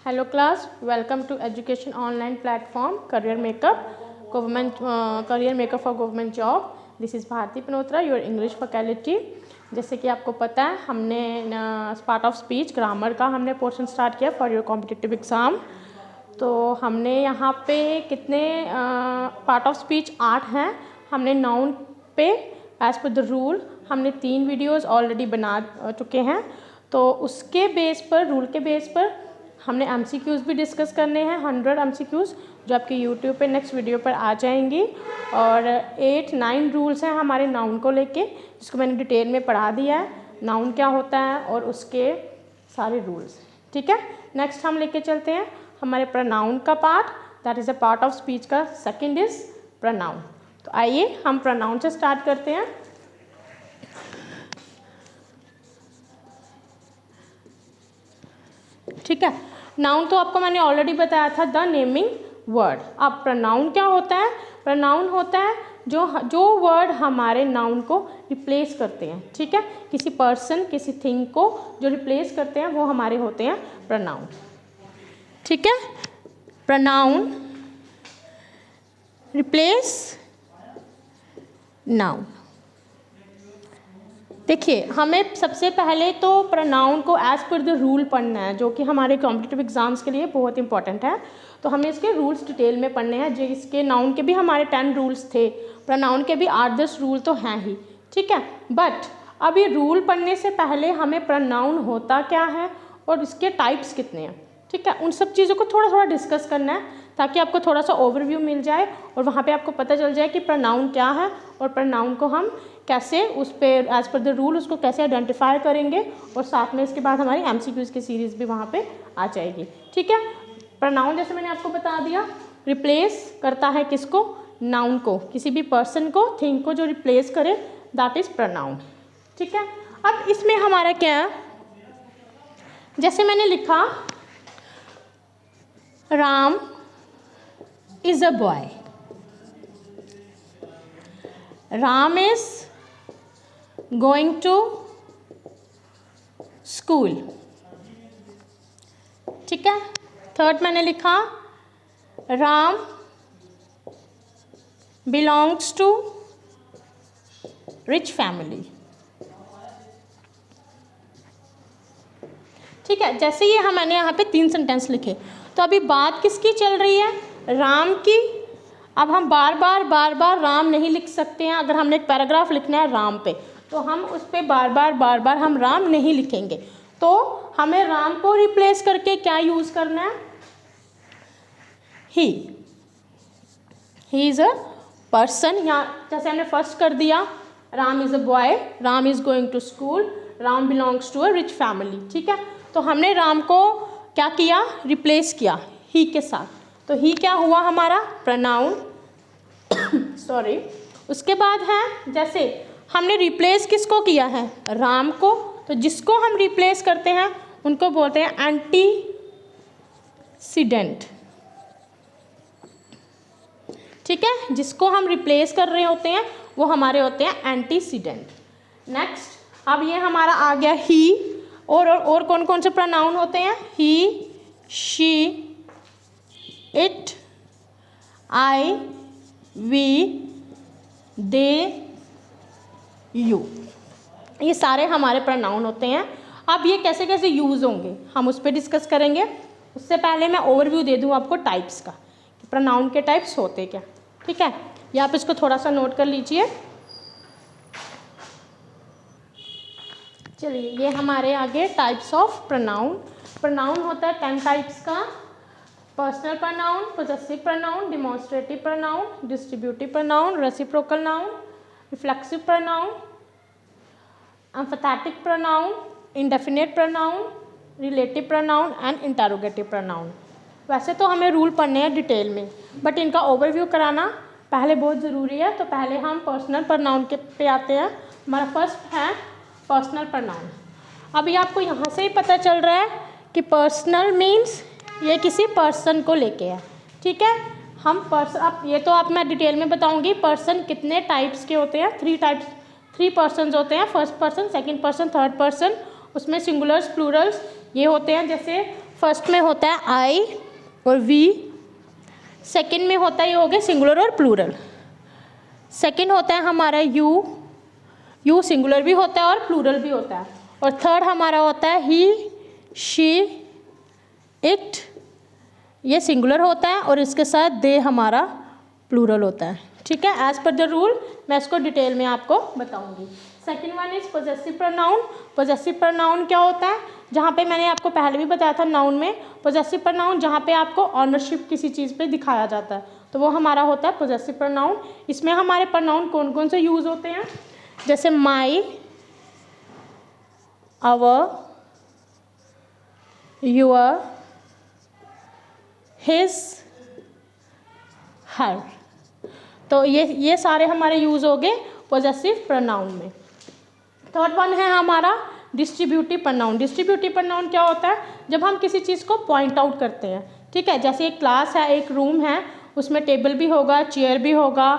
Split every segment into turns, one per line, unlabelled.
Hello class, welcome to education online platform Career Makeup Career Makeup for Government Job. This is Bharti Panotra, your English faculty. जैसे कि आपको पता है हमने part of speech grammar का हमने portion start किया फॉर योर कॉम्पिटिटिव एग्ज़ाम। तो हमने यहाँ पे कितने पार्ट ऑफ स्पीच 8 हैं। हमने नाउन पे एज पर द रूल हमने 3 वीडियोज़ ऑलरेडी बना चुके हैं। तो उसके बेस पर रूल के बेस पर हमने MCQs भी डिस्कस करने हैं 100 MCQs जो आपके YouTube पे नेक्स्ट वीडियो पर आ जाएंगी। और 8-9 रूल्स हैं हमारे नाउन को लेके जिसको मैंने डिटेल में पढ़ा दिया है, नाउन क्या होता है और उसके सारे रूल्स। ठीक है, नेक्स्ट हम लेके चलते हैं हमारे प्रोनाउन का part, that is a part of speech का सेकेंड इज़ प्रोनाउन। तो आइए हम प्रोनाउन से स्टार्ट करते हैं। ठीक है, नाउन तो आपको मैंने ऑलरेडी बताया था, द नेमिंग वर्ड। अब प्रोनाउन क्या होता है? प्रोनाउन होता है जो वर्ड हमारे नाउन को रिप्लेस करते हैं। ठीक है, किसी पर्सन किसी थिंग को जो रिप्लेस करते हैं वो हमारे होते हैं प्रोनाउन। ठीक है, प्रोनाउन रिप्लेस नाउन। देखिए, हमें सबसे पहले तो प्रोनाउन को एज़ पर द रूल पढ़ना है जो कि हमारे कॉम्पिटिटिव एग्जाम्स के लिए बहुत इंपॉर्टेंट है। तो हमें इसके रूल्स डिटेल में पढ़ने हैं। जो इसके नाउन के भी हमारे 10 रूल्स थे, प्रोनाउन के भी 8-10 रूल तो हैं ही। ठीक है, बट अब ये रूल पढ़ने से पहले हमें प्रोनाउन होता क्या है और इसके टाइप्स कितने हैं, ठीक है, उन सब चीज़ों को थोड़ा थोड़ा डिस्कस करना है ताकि आपको थोड़ा सा ओवरव्यू मिल जाए और वहाँ पे आपको पता चल जाए कि प्रोनाउन क्या है और प्रोनाउन को हम कैसे उस पर एज पर द रूल उसको कैसे आइडेंटिफाई करेंगे। और साथ में इसके बाद हमारी MCQs की सीरीज़ भी वहाँ पे आ जाएगी। ठीक है, प्रोनाउन जैसे मैंने आपको बता दिया रिप्लेस करता है किसको? नाउन को, किसी भी पर्सन को थिंग को जो रिप्लेस करे दैट इज़ प्रोनाउन। ठीक है, अब इसमें हमारा क्या है, जैसे मैंने लिखा Ram is a boy, Ram is going to school. ठीक है, थर्ड मैंने लिखा Ram belongs to rich family. ठीक है, जैसे ये मैंने यहाँ पे 3 सेंटेंस लिखे। तो अभी बात किसकी चल रही है? राम की। अब हम बार बार राम नहीं लिख सकते हैं। अगर हमने एक पैराग्राफ लिखना है राम पे तो हम उस पर बार बार हम राम नहीं लिखेंगे। तो हमें राम को रिप्लेस करके क्या यूज़ करना है? He is a person. यहाँ जैसे हमने फर्स्ट कर दिया Ram is a boy, Ram is going to school, Ram belongs to a rich family. ठीक है, तो हमने राम को क्या किया? रिप्लेस किया ही के साथ। तो ही क्या हुआ हमारा? प्रोनाउन। सॉरी। उसके बाद है जैसे हमने रिप्लेस किसको किया है? राम को। तो जिसको हम रिप्लेस करते हैं उनको बोलते हैं एंटीसीडेंट। ठीक है, जिसको हम रिप्लेस कर रहे होते हैं वो हमारे होते हैं एंटीसीडेंट। नेक्स्ट, अब ये हमारा आ गया ही। और कौन कौन से प्रोनाउन होते हैं? He, she, it, I, we, they, you, ये सारे हमारे प्रोनाउन होते हैं। अब ये कैसे कैसे यूज़ होंगे हम उस पर डिस्कस करेंगे। उससे पहले मैं ओवरव्यू दे दूँ आपको टाइप्स का, कि प्रोनाउन के टाइप्स होते क्या। ठीक है, या आप इसको थोड़ा सा नोट कर लीजिए। चलिए, ये हमारे आगे टाइप्स ऑफ प्रोनाउन। प्रोनाउन होता है 10 टाइप्स का। Personal pronoun, possessive pronoun, demonstrative pronoun, distributive pronoun, reciprocal noun, reflexive pronoun, emphatic pronoun, indefinite pronoun, relative pronoun and interrogative pronoun. वैसे तो हमें रूल पढ़ने हैं डिटेल में, बट इनका ओवरव्यू कराना पहले बहुत ज़रूरी है। तो पहले हम पर्सनल प्रोनाउन के पे आते हैं। हमारा फर्स्ट है पर्सनल प्रोनाउन। अभी आपको यहाँ से ही पता चल रहा है कि पर्सनल मीन्स ये किसी पर्सन को लेके है। ठीक है, हम अब ये तो आप मैं डिटेल में बताऊंगी पर्सन कितने टाइप्स के होते हैं। 3 पर्सन्स होते हैं, first person, second person, third person. उसमें सिंगुलर्स प्लूरल्स ये होते हैं। जैसे फर्स्ट में होता है आई और वी, सेकंड में होता है ये हो गया सिंगुलर और प्लूरल, सेकंड होता है हमारा यू, यू सिंगुलर भी होता है और प्लूरल भी होता है, और थर्ड हमारा होता है ही, शी, इट, ये सिंगुलर होता है और इसके साथ दे हमारा प्लूरल होता है। ठीक है, एज पर द रूल मैं इसको डिटेल में आपको बताऊंगी। Second one is possessive pronoun. Possessive pronoun क्या होता है, जहाँ पे मैंने आपको पहले भी बताया था नाउन में, पोजेसिव प्रोनाउन जहाँ पे आपको ऑनरशिप किसी चीज़ पे दिखाया जाता है तो वो हमारा होता है पोजेसिव प्रोनाउन। इसमें हमारे प्रोनाउन कौन कौन से यूज़ होते हैं, जैसे माई, आवर, योर, हिज, हर, तो ये सारे हमारे यूज़ हो गए पोजेसिव प्रोनाउन में। थर्ड वन है हमारा डिस्ट्रीब्यूटिव प्रोनाउन। डिस्ट्रीब्यूटिव प्रोनाउन क्या होता है, जब हम किसी चीज़ को पॉइंट आउट करते हैं। ठीक है, जैसे एक क्लास है, एक रूम है, उसमें टेबल भी होगा, चेयर भी होगा,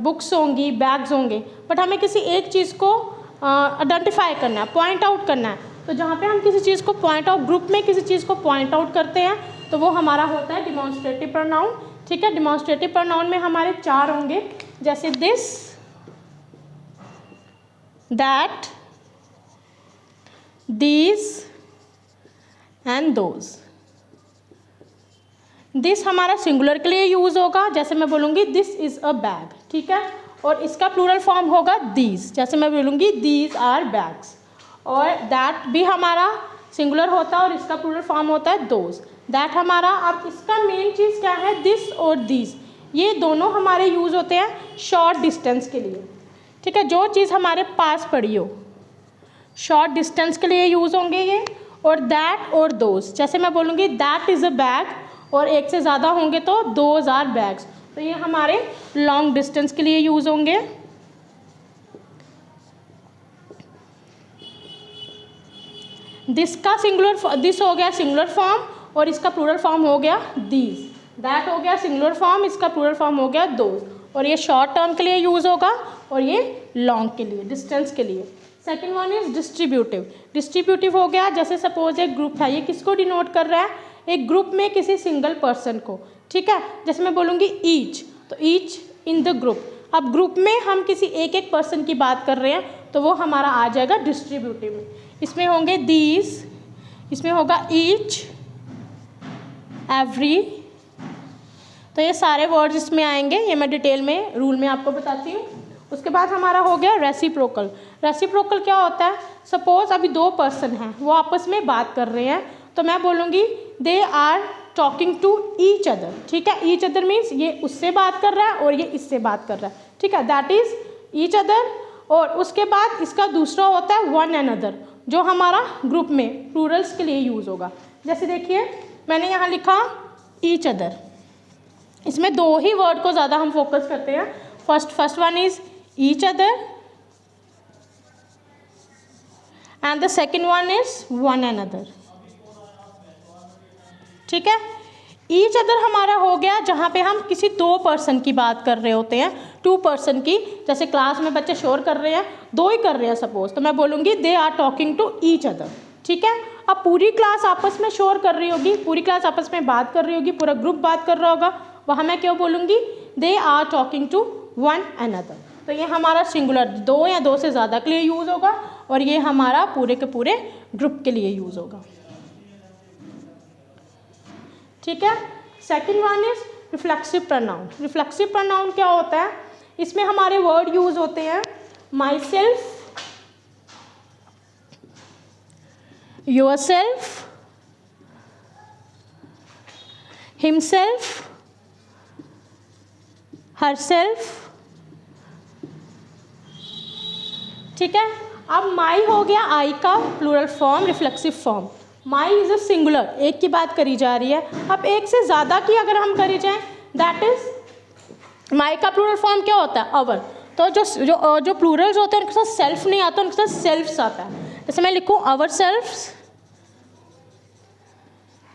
बुक्स होंगी, बैग्स होंगे, बट हमें किसी एक चीज़ को आइडेंटिफाई करना है, पॉइंट आउट करना है। तो जहाँ पे हम किसी चीज़ को पॉइंट आउट, ग्रुप में किसी चीज़ को पॉइंट आउट करते हैं तो वो हमारा होता है डिमॉन्स्ट्रेटिव प्रोनाउन। ठीक है, डिमॉन्स्ट्रेटिव प्रोनाउन में हमारे 4 होंगे, जैसे this, that, these and those। This हमारा सिंगुलर के लिए यूज़ होगा, जैसे मैं बोलूँगी दिस इज़ अ बैग। ठीक है, और इसका प्लूरल फॉर्म होगा दीज, जैसे मैं बोलूँगी दीज आर बैग्स। और दैट भी हमारा सिंगुलर होता है और इसका प्लूरल फॉर्म होता है दोज। दैट हमारा, अब इसका मेन चीज़ क्या है, दिस और दीज, ये दोनों हमारे यूज़ होते हैं शॉर्ट डिस्टेंस के लिए। ठीक है, जो चीज़ हमारे पास पड़ी हो, शॉर्ट डिस्टेंस के लिए यूज़ होंगे ये। और दैट और दोज, जैसे मैं बोलूँगी दैट इज़ अ बैग और एक से ज़्यादा होंगे तो दोज आर बैग्स, तो ये हमारे लॉन्ग डिस्टेंस के लिए यूज़ होंगे। दिस का सिंगुलर, दिस हो गया सिंगुलर फॉर्म और इसका प्लूरल फॉर्म हो गया दीज। दैट हो गया सिंगुलर फॉर्म, इसका प्लूरल फॉर्म हो गया दोज, और ये शॉर्ट टर्म के लिए यूज़ होगा और ये लॉन्ग के लिए, डिस्टेंस के लिए। Second one is distributive. Distributive हो गया, जैसे सपोज एक ग्रुप है, ये किसको डिनोट कर रहा है, एक ग्रुप में किसी सिंगल पर्सन को। ठीक है, जैसे मैं बोलूँगी ईच, तो ईच इन द ग्रुप। अब ग्रुप में हम किसी एक एक पर्सन की बात कर रहे हैं तो वो हमारा आ जाएगा डिस्ट्रीब्यूटिव में। इसमें होंगे दीज, इसमें होगा ईच, एवरी, तो ये सारे वर्ड्स इसमें आएंगे, ये मैं डिटेल में रूल में आपको बताती हूँ। उसके बाद हमारा हो गया रेसिप्रोकल। रेसिप्रोकल क्या होता है, सपोज अभी 2 पर्सन हैं, वो आपस में बात कर रहे हैं, तो मैं बोलूँगी they are talking to each other. ठीक है, ईच अदर मीन्स ये उससे बात कर रहा है और ये इससे बात कर रहा है। ठीक है, दैट इज़ ईच अदर। और उसके बाद इसका दूसरा होता है वन एंड अदर, जो हमारा ग्रुप में प्लूरल्स के लिए यूज़ होगा। जैसे देखिए मैंने यहाँ लिखा ईच अदर, इसमें 2 ही वर्ड को ज़्यादा हम फोकस करते हैं। First one is each other and the second one is one and other. ठीक है, ईच अदर हमारा हो गया जहाँ पे हम किसी 2 पर्सन की बात कर रहे होते हैं, 2 पर्सन की। जैसे क्लास में बच्चे शोर कर रहे हैं, 2 ही कर रहे हैं सपोज, तो मैं बोलूँगी they are talking to each other. ठीक है, अब पूरी क्लास आपस में शोर कर रही होगी, पूरी क्लास आपस में बात कर रही होगी, पूरा ग्रुप बात कर रहा होगा, वहाँ मैं क्यों बोलूँगी they are talking to one and other. तो ये हमारा सिंगुलर 2 या 2 से ज़्यादा के लिए यूज़ होगा और ये हमारा पूरे के पूरे ग्रुप के लिए यूज़ होगा। ठीक है, second one is reflexive pronoun. Reflexive pronoun क्या होता है, इसमें हमारे वर्ड यूज़ होते हैं myself, yourself, himself, herself. ठीक है, अब माई हो गया आई का plural form, reflexive form. My is a singular, एक की बात करी जा रही है। अब एक से ज़्यादा की अगर हम करी जाए, दैट इज माई का प्लूरल फॉर्म क्या होता है, अवर। तो जो प्लूरल्स होते हैं उनके साथ सेल्फ नहीं आता, उनके साथ सेल्फ्स आता है। जैसे मैं लिखूँ अवर सेल्फ्स।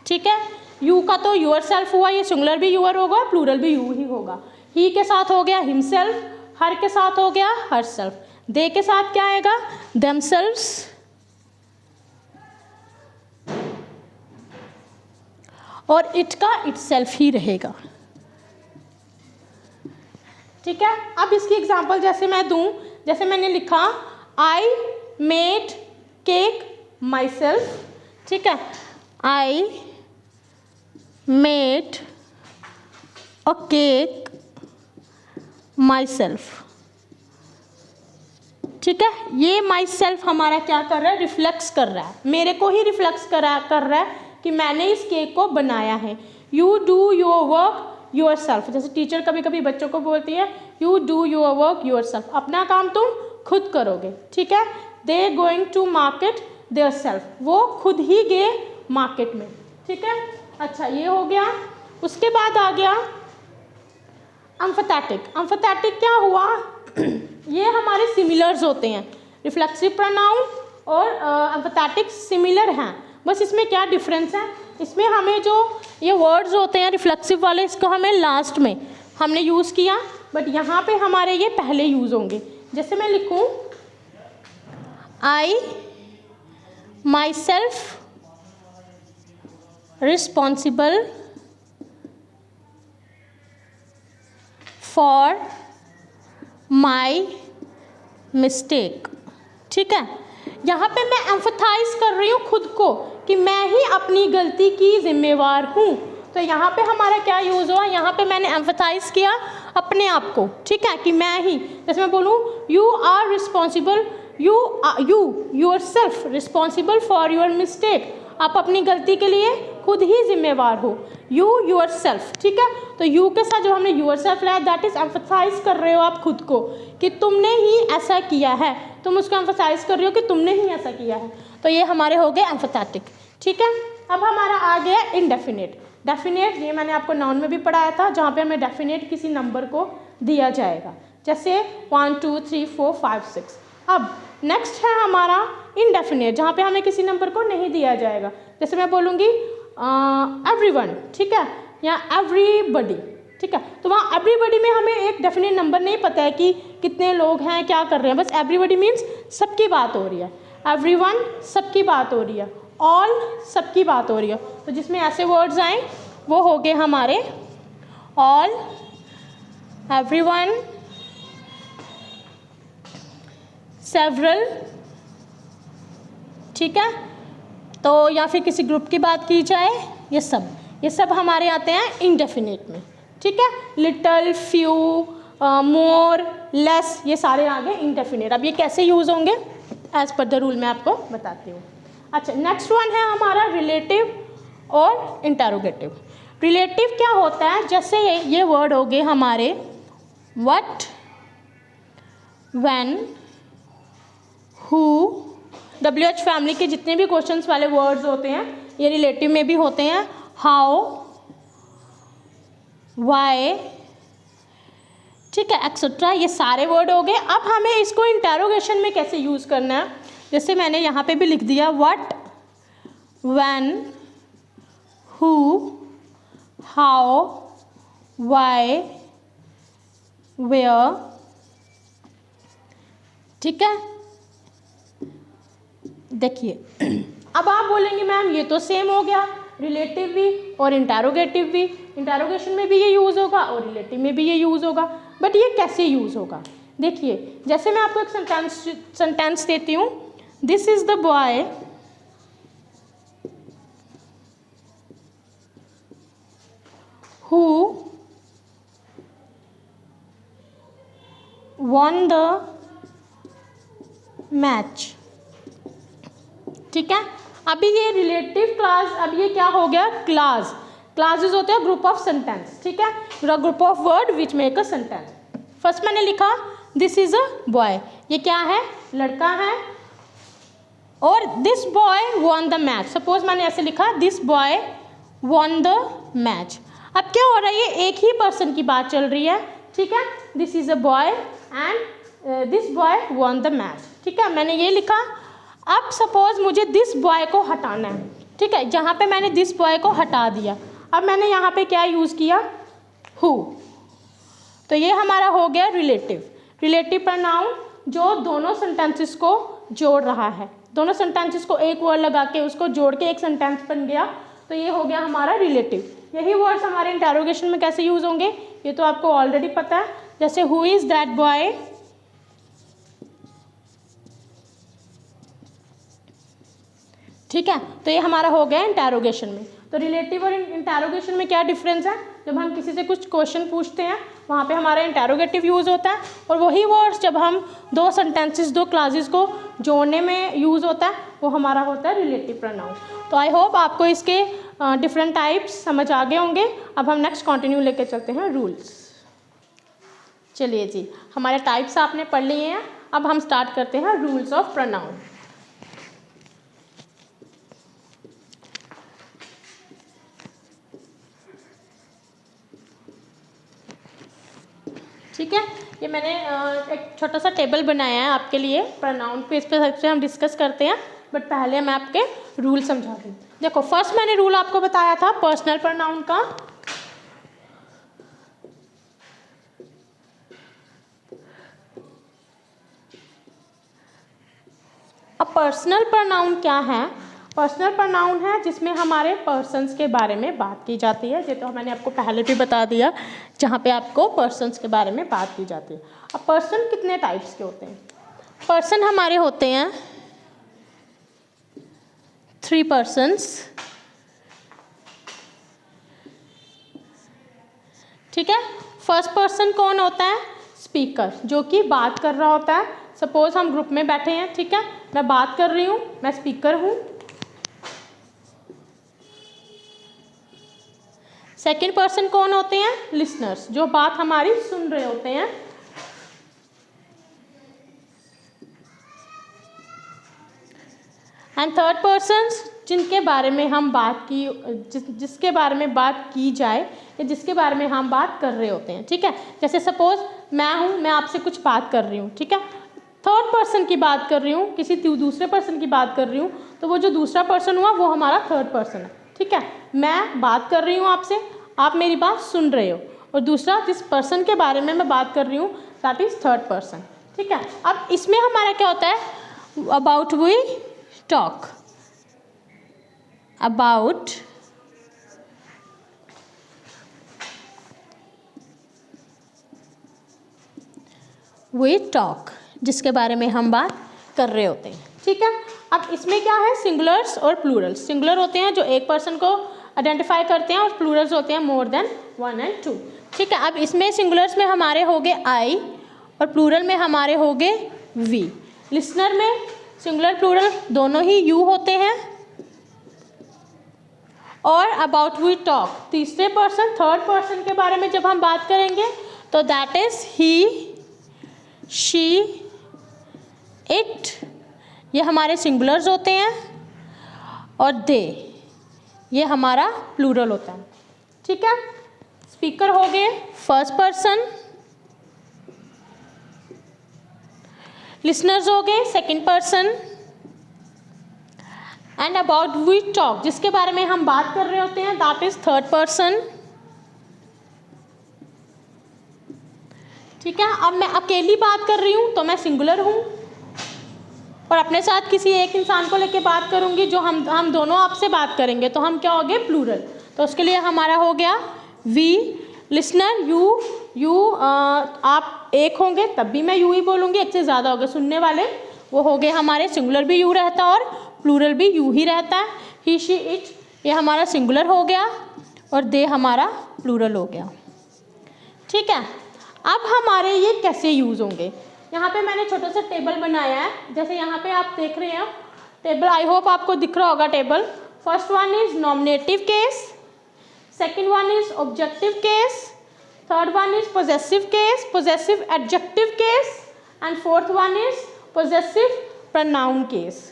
ठीक है, यू का तो यूअर सेल्फ हुआ, ये सिंगुलर भी यूअर होगा, प्लूरल भी यू ही होगा। ही के साथ हो गया हिमसेल्फ, हर के साथ हो गया हर सेल्फ, दे के साथ क्या आएगा देमसेल्व्स, और इट का इटसेल्फ ही रहेगा। ठीक है, अब इसकी एग्जांपल जैसे मैं दूं, जैसे मैंने लिखा I made cake my self. ठीक है, I made a cake my self. ठीक है, ये माई सेल्फ हमारा क्या कर रहा है, रिफ्लेक्स कर रहा है, मेरे को ही रिफ्लेक्स कर रहा है कि मैंने इस केक को बनाया है। You do your work yourself, जैसे टीचर कभी कभी बच्चों को बोलती है you do your work yourself, अपना काम तुम खुद करोगे। ठीक है, they going to market their self, वो खुद ही गए मार्केट में। ठीक है, अच्छा ये हो गया। उसके बाद आ गया एम्फैथेटिक। एम्फैथेटिक क्या हुआ ये हमारे सिमिलर्स होते हैं, रिफ्लेक्सिव प्रोनाउन और एम्फैथेटिक सिमिलर हैं, बस इसमें क्या डिफरेंस है, इसमें हमें जो ये वर्ड्स होते हैं रिफ्लेक्सिव वाले, इसको हमें लास्ट में हमने यूज़ किया, बट यहाँ पे हमारे ये पहले यूज़ होंगे। जैसे मैं लिखूँ I myself responsible for my mistake. ठीक है, यहाँ पे मैं एम्फसाइज कर रही हूँ खुद को कि मैं ही अपनी गलती की जिम्मेवार हूँ, तो यहाँ पे हमारा क्या यूज़ हुआ, यहाँ पे मैंने एम्फसाइज किया अपने आप को। ठीक है, कि मैं ही, जैसे मैं बोलूँ you are responsible, you yourself responsible for your mistake, आप अपनी गलती के लिए खुद ही जिम्मेवार हो, यू योर सेल्फ। ठीक है, तो यू के साथ जो हमने योर सेल्फ लाया दैट इज एम्फसाइज कर रहे हो आप खुद को कि तुमने ही ऐसा किया है, तुम उसको एम्फसाइज कर रहे हो कि तुमने ही ऐसा किया है, तो ये हमारे हो गए एम्फैथेटिक। ठीक है, अब हमारा आ गया इनडेफिनेट। डेफिनेट ये मैंने आपको नाउन में भी पढ़ाया था, जहाँ पे हमें डेफिनेट किसी नंबर को दिया जाएगा, जैसे 1 2 3 4 5 6। अब नेक्स्ट है हमारा इनडेफिनेट, जहाँ पे हमें किसी नंबर को नहीं दिया जाएगा, जैसे मैं बोलूँगी एवरीवन। ठीक है, या एवरीबडी। ठीक है, तो वहाँ एवरीबडी में हमें एक डेफिनेट नंबर नहीं पता है कि कितने लोग हैं, क्या कर रहे हैं, बस एवरीबडी मीन्स सबकी बात हो रही है, एवरीवन सबकी बात हो रही है, ऑल सबकी बात हो रही है, तो जिसमें ऐसे वर्ड्स आए वो हो गए हमारे ऑल, एवरीवन, सेवरल। ठीक है, तो या फिर किसी ग्रुप की बात की जाए, ये सब हमारे आते हैं इनडेफिनेट में। ठीक है, लिटल, फ्यू, मोर, लेस, ये सारे आ गए इनडेफिनेट। अब ये कैसे यूज़ होंगे एज पर द रूल मैं आपको बताती हूँ। अच्छा, नेक्स्ट वन है हमारा रिलेटिव और इंटरोगेटिव। रिलेटिव क्या होता है, जैसे ये वर्ड हो गए हमारे what, when, who, WH family के जितने भी क्वेश्चंस वाले वर्ड्स होते हैं ये रिलेटिव में भी होते हैं, हाउ, वाई। ठीक है, एक्सेट्रा, ये सारे वर्ड हो गए। अब हमें इसको इंटरोगेशन में कैसे यूज़ करना है, जैसे मैंने यहाँ पे भी लिख दिया what, when, who, how, why, where. ठीक है, देखिए अब आप बोलेंगे मैम ये तो सेम हो गया, रिलेटिव भी और इंटरोगेटिव भी, इंटरोगेशन में भी ये यूज़ होगा और रिलेटिव में भी ये यूज़ होगा, बट ये कैसे यूज़ होगा। देखिए, जैसे मैं आपको एक सेंटेंस देती हूँ, this is the boy who won the match. ठीक है, अभी ये रिलेटिव क्लास, अब ये क्या हो गया, क्लास। क्लासेस होते हैं ग्रुप ऑफ सेंटेंस। ठीक है, group of word which make a sentence. First मैंने लिखा दिस इज अ बॉय, ये क्या है, लड़का है, और this boy won the match. Suppose मैंने ऐसे लिखा this boy won the match. अब क्या हो रहा है, ये एक ही पर्सन की बात चल रही है। ठीक है, this is a boy and this boy won the match. ठीक है, मैंने ये लिखा। अब सपोज मुझे दिस बॉय को हटाना है। ठीक है, जहाँ पे मैंने दिस बॉय को हटा दिया, अब मैंने यहाँ पे क्या यूज़ किया, हु, तो ये हमारा हो गया रिलेटिव। रिलेटिव प्रोनाउन जो दोनों सेंटेंसेस को जोड़ रहा है, दोनों सेंटेंसेस को एक वर्ड लगा के उसको जोड़ के एक सेंटेंस बन गया, तो ये हो गया हमारा रिलेटिव। यही वर्ड्स हमारे इंटेरोगेशन में कैसे यूज होंगे ये तो आपको ऑलरेडी पता है, जैसे हु इज दैट बॉय, ठीक है। तो ये हमारा हो गया इंटेरोगेशन में। तो रिलेटिव और इंटेरोगेशन में क्या डिफरेंस है, जब हम किसी से कुछ क्वेश्चन पूछते हैं वहाँ पे हमारा इंटेरोगेटिव यूज़ होता है, और वही वर्ड्स जब हम दो सेंटेंसेस दो क्लासेस को जोड़ने में यूज़ होता है वो हमारा होता है रिलेटिव प्रोनाउन। तो आई होप आपको इसके डिफरेंट टाइप्स समझ आ गए होंगे। अब हम नेक्स्ट कंटिन्यू लेके चलते हैं रूल्स। चलिए जी, हमारे टाइप्स आपने पढ़ लिए हैं, अब हम स्टार्ट करते हैं रूल्स ऑफ प्रोनाउन। ठीक है, ये मैंने एक छोटा सा टेबल बनाया है आपके लिए प्रोनाउन पे, इस पर सबसे हम डिस्कस करते हैं, बट पहले मैं आपके रूल समझा दूँ। देखो फर्स्ट मैंने रूल आपको बताया था पर्सनल प्रोनाउन का। अब पर्सनल प्रोनाउन क्या है, पर्सनल प्रोनाउन है जिसमें हमारे पर्सन्स के बारे में बात की जाती है। ये तो मैंने आपको पहले भी बता दिया, जहाँ पे आपको पर्सन्स के बारे में बात की जाती है। अब पर्सन कितने टाइप्स के होते हैं, पर्सन हमारे होते हैं 3 persons, ठीक है। फर्स्ट पर्सन कौन होता है, स्पीकर, जो कि बात कर रहा होता है। सपोज हम ग्रुप में बैठे हैं, ठीक है, मैं बात कर रही हूँ, मैं स्पीकर हूँ। सेकंड पर्सन कौन होते हैं, लिसनर्स, जो बात हमारी सुन रहे होते हैं। एंड थर्ड पर्सन्स, जिनके बारे में हम बात की जिसके बारे में बात की जाए या जिसके बारे में हम बात कर रहे होते हैं, ठीक है। जैसे सपोज मैं हूँ, मैं आपसे कुछ बात कर रही हूँ, ठीक है, थर्ड पर्सन की बात कर रही हूँ, किसी दूसरे पर्सन की बात कर रही हूँ, तो वो जो दूसरा पर्सन हुआ वो हमारा थर्ड पर्सन है, ठीक है। मैं बात कर रही हूँ आपसे, आप मेरी बात सुन रहे हो, और दूसरा जिस पर्सन के बारे में मैं बात कर रही हूँ दैट इज थर्ड पर्सन, ठीक है। अब इसमें हमारा क्या होता है, about we talk, about we talk, जिसके बारे में हम बात कर रहे होते हैं, ठीक है। अब इसमें क्या है, सिंगुलर्स और प्लूरल्स। सिंगुलर होते हैं जो एक पर्सन को आइडेंटिफाई करते हैं, और प्लूरल्स होते हैं मोर देन 1 and 2, ठीक है। अब इसमें सिंगुलर्स में हमारे हो गए आई, और प्लूरल में हमारे हो गए वी। लिसनर में सिंगुलर प्लूरल दोनों ही यू होते हैं। और अबाउट वी टॉक, तीसरे पर्सन थर्ड पर्सन के बारे में जब हम बात करेंगे तो that is he, she, it, ये हमारे सिंगुलर्स होते हैं, और दे, ये हमारा प्लूरल होता है, ठीक है। स्पीकर हो गए फर्स्ट पर्सन, लिसनर्स हो गए second person, and about we talk, जिसके बारे में हम बात कर रहे होते हैं दैट इज थर्ड पर्सन, ठीक है। अब मैं अकेली बात कर रही हूँ तो मैं सिंगुलर हूँ, और अपने साथ किसी एक इंसान को लेके बात करूँगी, जो हम दोनों आपसे बात करेंगे तो हम क्या हो गए, प्लूरल। तो उसके लिए हमारा हो गया वी, लिसनर यू, आप एक होंगे तब भी मैं यू ही बोलूँगी, एक से ज़्यादा हो गए सुनने वाले, वो हो गए हमारे सिंगुलर भी यू रहता है और प्लूरल भी यू ही रहता है। ही, शी, इट, ये हमारा सिंगुलर हो गया, और दे हमारा प्लूरल हो गया, ठीक है। अब हमारे ये कैसे यूज़ होंगे, यहाँ पे मैंने छोटा सा टेबल बनाया है, जैसे यहाँ पे आप देख रहे हो टेबल, आई होप आपको दिख रहा होगा table. First one is nominative case, second one is objective case, third one is possessive case, possessive adjective case, and fourth one is possessive pronoun case.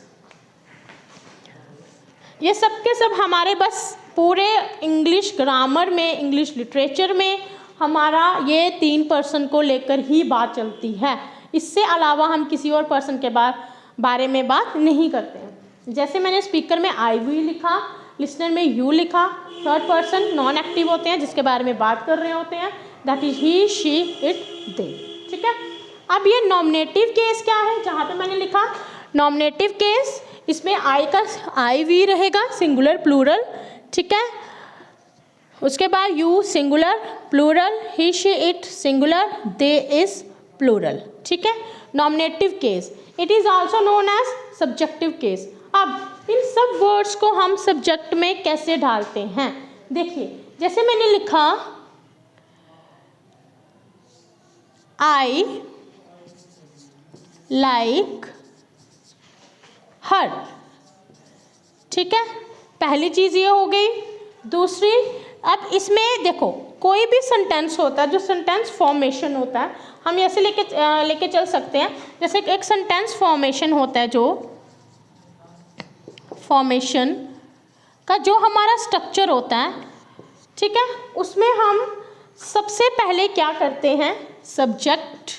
ये सब के सब हमारे बस पूरे इंग्लिश ग्रामर में, इंग्लिश लिटरेचर में हमारा ये 3 पर्सन को लेकर ही बात चलती है। इससे अलावा हम किसी और पर्सन के बारे में बात नहीं करते हैं। जैसे मैंने स्पीकर में आई वी लिखा, लिसनर में यू लिखा, थर्ड पर्सन नॉन एक्टिव होते हैं जिसके बारे में बात कर रहे होते हैं, that is he, she, it, they, ठीक है। अब ये नॉमिनेटिव केस क्या है, जहाँ पे मैंने लिखा नॉमिनेटिव केस, इसमें आई वी रहेगा सिंगुलर प्लूरल, ठीक है। उसके बाद you singular plural, he she it singular, they is plural, ठीक है। Nominative case, it is also known as subjective case. अब इन सब वर्ड्स को हम सब्जेक्ट में कैसे डालते हैं, देखिए जैसे मैंने लिखा आई लाइक हर, ठीक है, पहली चीज ये हो गई। दूसरी, अब इसमें देखो कोई भी सेंटेंस होता है, जो सेंटेंस फॉर्मेशन होता है, हम ऐसे लेके चल सकते हैं। जैसे एक सेंटेंस फॉर्मेशन होता है, जो फॉर्मेशन का जो हमारा स्ट्रक्चर होता है, ठीक है, उसमें हम सबसे पहले क्या करते हैं, सब्जेक्ट,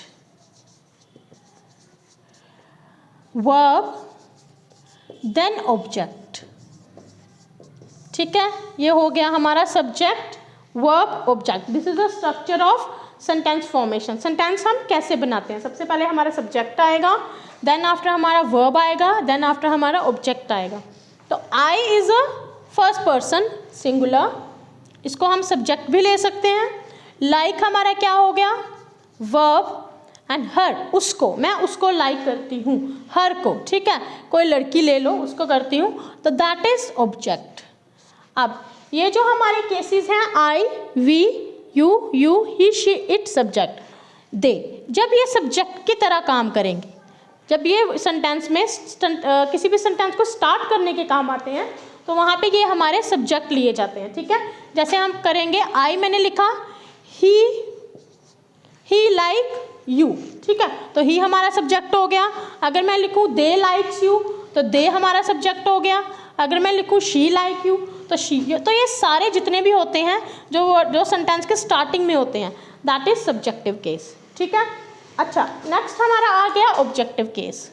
वर्ब, देन ऑब्जेक्ट, ठीक है। ये हो गया हमारा subject, verb, object. This is the structure of sentence formation. Sentence हम कैसे बनाते हैं, सबसे पहले हमारा सब्जेक्ट आएगा, देन आफ्टर हमारा वर्ब आएगा, देन आफ्टर हमारा ऑब्जेक्ट आएगा। तो I is a first person singular, इसको हम सब्जेक्ट भी ले सकते हैं। लाइक हमारा क्या हो गया, वर्ब, एंड हर, उसको, मैं उसको लाइक करती हूँ, हर को, ठीक है, कोई लड़की ले लो, उसको करती हूँ, तो दैट इज ऑब्जेक्ट। अब ये जो हमारे केसेस हैं, I, we, you, he, she, it, subject, they, जब ये सब्जेक्ट की तरह काम करेंगे, जब ये सेंटेंस में किसी भी सेंटेंस को स्टार्ट करने के काम आते हैं, तो वहाँ पे ये हमारे सब्जेक्ट लिए जाते हैं, ठीक है। जैसे हम करेंगे, आई मैंने लिखा, ही लाइक यू, ठीक है, तो ही हमारा सब्जेक्ट हो गया। अगर मैं लिखूँ दे लाइक्स यू, तो दे हमारा सब्जेक्ट हो गया। अगर मैं लिखूँ शी लाइक यू, तो शी, तो ये सारे जितने भी होते हैं जो सेंटेंस के स्टार्टिंग में होते हैं, दैट इज सब्जेक्टिव केस, ठीक है। अच्छा, नेक्स्ट हमारा आ गया ऑब्जेक्टिव केस।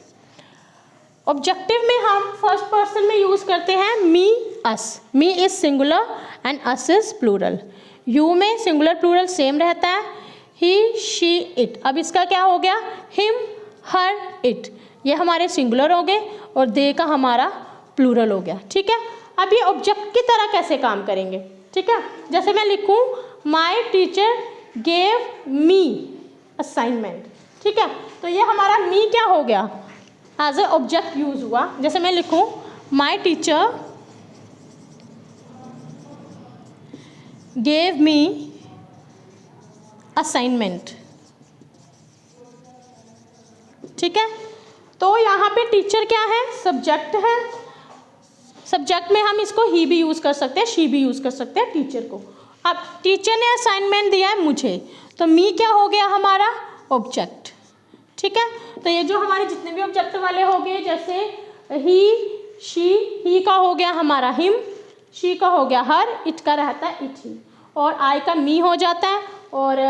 ऑब्जेक्टिव में हम फर्स्ट पर्सन में यूज करते हैं me, us. Me is singular and us is plural. You में सिंगुलर प्लूरल सेम रहता है, ही, शी, इट। अब इसका क्या हो गया, हिम, हर, इट, ये हमारे सिंगुलर हो गए, और दे का हमारा प्लूरल हो गया, ठीक है। अब ये ऑब्जेक्ट की तरह कैसे काम करेंगे, ठीक है। जैसे मैं लिखूं my teacher gave me assignment, ठीक है, तो ये हमारा मी क्या हो गया, एज ए ऑब्जेक्ट यूज हुआ। जैसे मैं लिखूं my teacher gave me assignment, ठीक है, तो यहाँ पे टीचर क्या है, सब्जेक्ट है। सब्जेक्ट में हम इसको ही भी यूज़ कर सकते हैं, शी भी यूज़ कर सकते हैं टीचर को। अब टीचर ने असाइनमेंट दिया है मुझे, तो मी क्या हो गया हमारा, ऑब्जेक्ट, ठीक है। तो ये जो हमारे जितने भी ऑब्जेक्ट वाले हो गए, जैसे ही, शी, ही का हो गया हमारा हिम, शी का हो गया हर, इट का रहता है इट ही, और आई का मी हो जाता है, और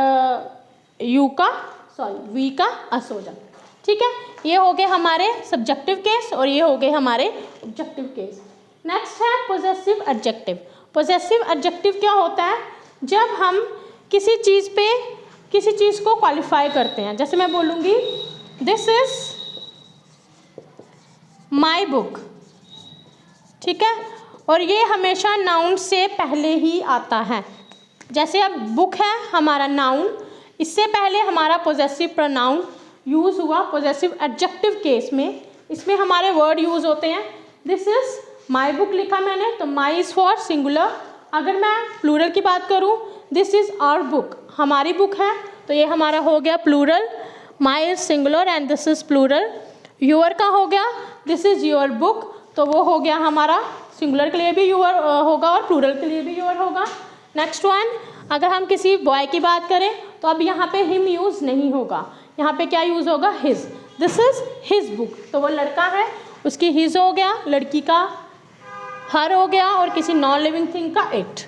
वी का अस हो जाता है, ठीक है। ये हो गए हमारे सब्जेक्टिव केस, और ये हो गए हमारे ऑब्जेक्टिव केस। नेक्स्ट है पोजेसिव एडजेक्टिव। पोजेसिव एडजेक्टिव क्या होता है, जब हम किसी चीज़ को क्वालिफाई करते हैं। जैसे मैं बोलूँगी दिस इज माई बुक, ठीक है, और ये हमेशा नाउन से पहले ही आता है। जैसे अब बुक है हमारा नाउन, इससे पहले हमारा पोजेसिव प्रोनाउन यूज़ हुआ पोजेसिव एडजेक्टिव केस में। इसमें हमारे वर्ड यूज़ होते हैं, दिस इज माई बुक लिखा मैंने, तो माई इज़ फॉर सिंगुलर। अगर मैं प्लूरल की बात करूँ, दिस इज़ आवर बुक, हमारी बुक है, तो ये हमारा हो गया plural, my is singular and this is plural. Your का हो गया, दिस इज़ योर बुक, तो वो हो गया हमारा सिंगुलर के लिए भी योर होगा और प्लूरल के लिए भी योर होगा। नेक्स्ट वन, अगर हम किसी बॉय की बात करें, तो अब यहाँ पे हिम यूज़ नहीं होगा, यहाँ पे क्या यूज़ होगा, his, this is his book, तो वो लड़का है, उसकी हिज हो गया, लड़की का हर हो गया, और किसी नॉन लिविंग थिंग का it.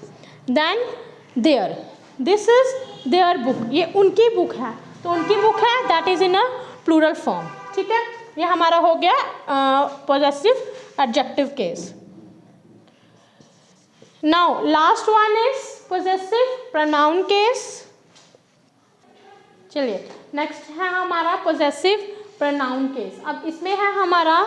Then their, this is their book, ये उनकी बुक है, तो उनकी बुक है, that is in a plural form, ठीक है। ये हमारा हो गया possessive adjective case. Now last one is possessive pronoun case. चलिए नेक्स्ट है हमारा पोजेसिव प्रोनाउन केस। अब इसमें है हमारा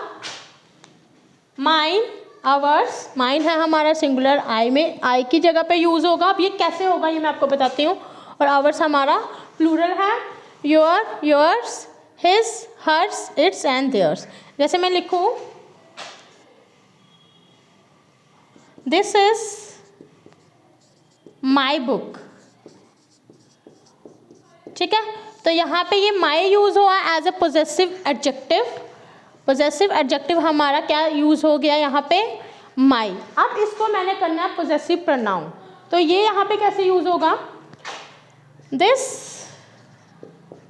माई, आवर्स, माइन है हमारा सिंगुलर, आई में आई की जगह पे यूज़ होगा। अब ये कैसे होगा ये मैं आपको बताती हूँ। और आवर्स हमारा प्लूरल है, your, yours, his, hers, its and theirs. जैसे मैं लिखूँ दिस इज माई बुक, ठीक है। तो यहाँ पे ये माई यूज़ हुआ as a possessive adjective. Possessive adjective हमारा क्या यूज़ हो गया यहाँ पे, माई। अब इसको मैंने करना है पोजेसिव प्रोनाउन, तो ये यहाँ पे कैसे यूज़ होगा, दिस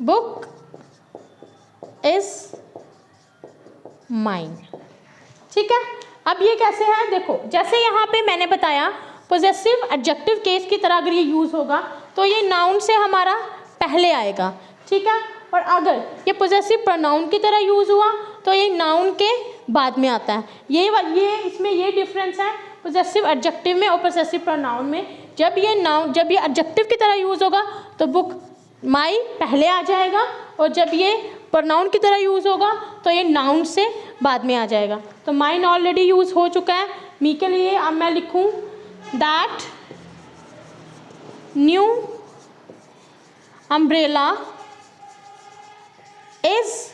बुक इज माइन, ठीक है। अब ये कैसे है, देखो जैसे यहाँ पे मैंने बताया पोजेसिव एडजेक्टिव केस की तरह अगर ये यूज़ होगा तो ये नाउन से हमारा पहले आएगा, ठीक है। और अगर ये पोजेसिव प्रोनाउन की तरह यूज़ हुआ तो ये नाउन के बाद में आता है। ये इसमें ये डिफरेंस है पोजेसिव एडजेक्टिव में और पोजेसिव प्रोनाउन में। जब ये एडजेक्टिव की तरह यूज़ होगा तो बुक, माई पहले आ जाएगा, और जब ये प्रोनाउन की तरह यूज़ होगा तो ये नाउन से बाद में आ जाएगा। तो माइन ऑलरेडी यूज़ हो चुका है। मी के लिए अब मैं लिखूँ that new umbrella is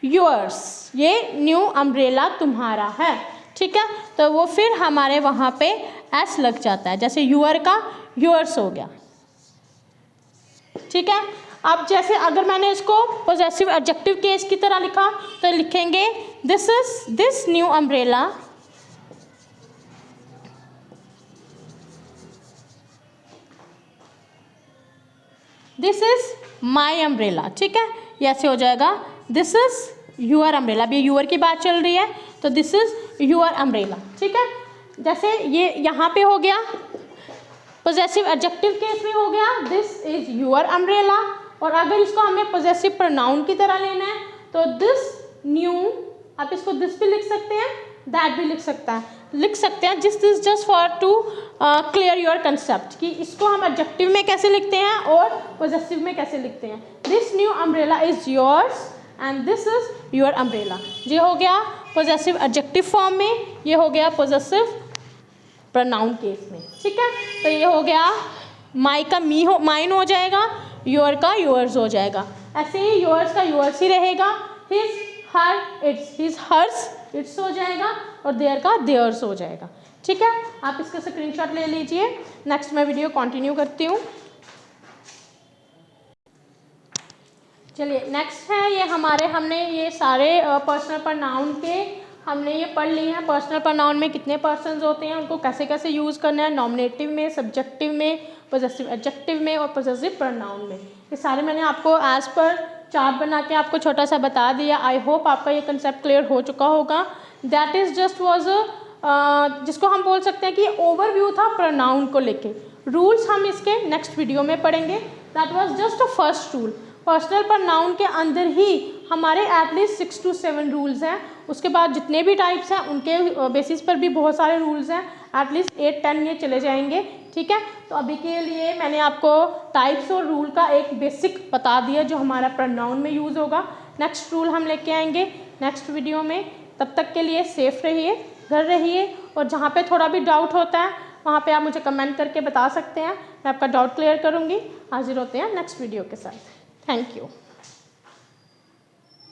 yours, ये न्यू अम्ब्रेला तुम्हारा है, ठीक है। तो वो फिर हमारे वहाँ पे एस लग जाता है, जैसे यूअर का योर्स हो गया, ठीक है। अब जैसे अगर मैंने इसको पोजेसिव एडजेक्टिव केस की तरह लिखा तो लिखेंगे this new umbrella this is my umbrella, ठीक है। ये ऐसे हो जाएगा दिस इज यूअर अम्ब्रेला। अभी यूअर की बात चल रही है तो दिस इज यूअर अम्ब्रेला, ठीक है। जैसे ये यहाँ पे हो गया पोजेसिव एडजेक्टिव केस में हो गया दिस इज यूअर अम्ब्रेला। और अगर इसको हमें पोजेसिव प्रोनाउन की तरह लेना है तो दिस न्यू, आप इसको दिस भी लिख सकते हैं, दैट भी लिख सकते हैं। This is just for to clear your concept कि इसको हम एडजेक्टिव में कैसे लिखते हैं और पोजेसिव में कैसे लिखते हैं। This new umbrella is yours and this is your umbrella. ये हो गया पोजेसिव एडजेक्टिव फॉर्म में, ये हो गया पोजेसिव प्रोनाउन केस में, ठीक है। तो ये हो गया माई का माइन हो जाएगा, योर का योर्स हो जाएगा। ऐसे ही योर्स का योर्स ही रहेगा, his her its, his hers its हो जाएगा, और देयर का देयर्स हो जाएगा, ठीक है। आप इसका स्क्रीनशॉट ले लीजिए। नेक्स्ट मैं वीडियो कंटिन्यू करती हूँ। चलिए नेक्स्ट है ये हमने ये सारे पर्सनल प्रोनाउन के हमने ये पढ़ लिए हैं। पर्सनल प्रोनाउन में कितने पर्सन्स होते हैं, उनको कैसे कैसे यूज़ करना है, नॉमिनेटिव में, सब्जेक्टिव में, पोजेसिव एडजेक्टिव में और पोजेसिव प्रोनाउन में। ये सारे मैंने आपको एज पर चार्ट बना के आपको छोटा सा बता दिया। आई होप आपका ये कंसेप्ट क्लियर हो चुका होगा। दैट इज़ जस्ट वॉज जिसको हम बोल सकते हैं कि ओवरव्यू था प्रोनाउन को लेके। रूल्स हम इसके नेक्स्ट वीडियो में पढ़ेंगे। That was just a first rule. Personal pronoun के अंदर ही हमारे एटलीस्ट 6 to 7 रूल्स हैं। उसके बाद जितने भी टाइप्स हैं उनके बेसिस पर भी बहुत सारे रूल्स हैं, एटलीस्ट 8-10 ये चले जाएंगे, ठीक है। तो अभी के लिए मैंने आपको टाइप्स और रूल का एक बेसिक बता दिया जो हमारा प्रोनाउन में यूज़ होगा। नेक्स्ट रूल हम लेके आएंगे नेक्स्ट वीडियो में। तब तक के लिए सेफ रहिए, घर रहिए, और जहाँ पे थोड़ा भी डाउट होता है वहाँ पे आप मुझे कमेंट करके बता सकते हैं, मैं आपका डाउट क्लियर करूँगी। हाजिर होते हैं नेक्स्ट वीडियो के साथ। Thank you.